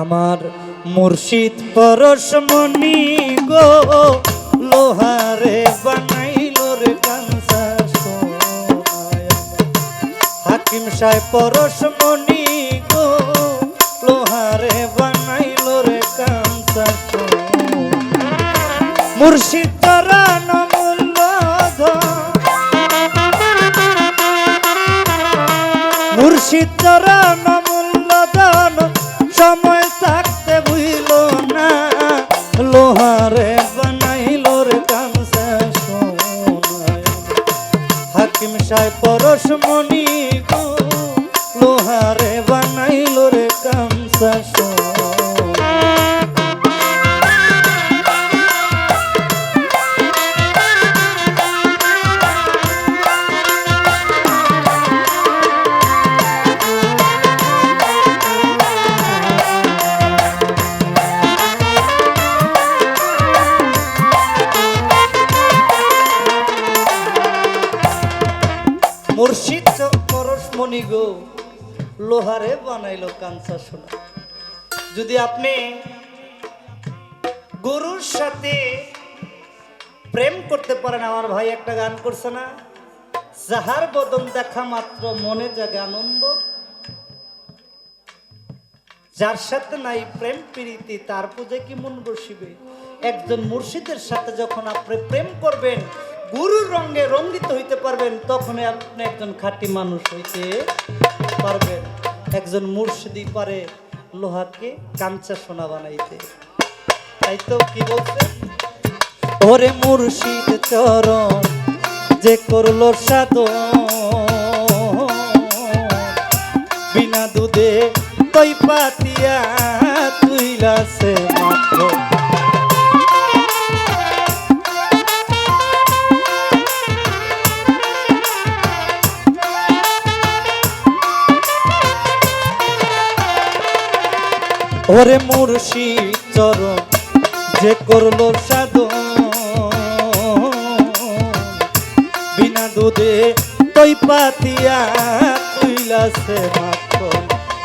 আমার মুর্শিদ পরশমণি গো লোহারে বানাইল রে কাঞ্চা সোনায়। হাকিম সাহেব পরশমণি গো লোহারে বানাইল রে কাঞ্চা সোনায়। মুর্শিদ চরণ মূল্য মুর্শিদ চরণ মূল্য ধন সময় থাকতে ভুইল না লোহারে বানাইল রে কাঞ্চা সোনায়। হাকিম সাহেব পরশমণি গো লোহারে বানাইল রে কাঞ্চা সোনায়। মুর্শিদ পরশমণি গো লোহারে বানাইলো কাঞ্চা সোনা। যদি আপনি গুরুর সাথে প্রেম করতে পারেন, আমার ভাই একটা গান করছে না, যাহার বদন দেখা মাত্র মনে জাগে আনন্দ, যার সাথে নাই প্রেম প্রীতি তার পূজায় কি মন বসিবে। একজন মুর্শিদের সাথে যখন আপনি প্রেম করবেন, গুরুর রঙে রঙ্গিত হইতে পারবেন, তখনই আপনি একজন খাঁটি মানুষ হইতে পারবেন। একজন মুর্শিদই পারে লোহাকে কাঞ্চা সোনা বানাইতে। তাই তো কি বলছে, ওরে মুর্শিদ চরণ যে করলো সাধন, বিনা দুধে তৈ পাতিয়া তুইলাছে মাত্র। ওরে মুর্শিদ চরণ যে করলো সাধন, বিনা দুধে তৈ পাতিয়া তুইলাছে মাখন।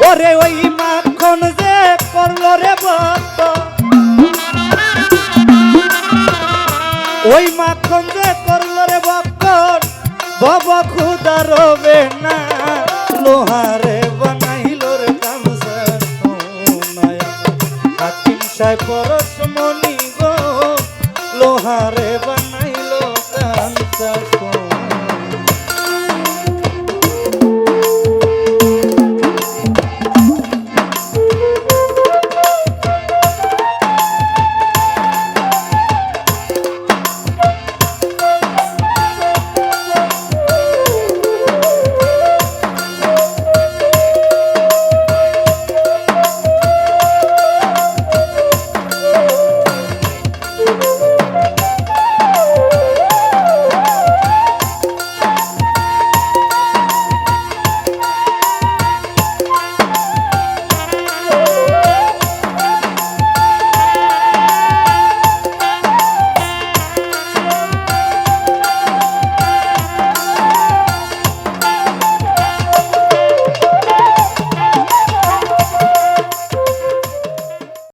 ওরে ওই মাখন যে করলো রে ভক্ত, ওই মাখন যে করলো রে ভক্ত, বাবা খুদা রবে না লোহারে বানাইল রে কাঞ্চা সোনায়। হাকিম সাহেব পরশমণি গো লোহারে বানাইল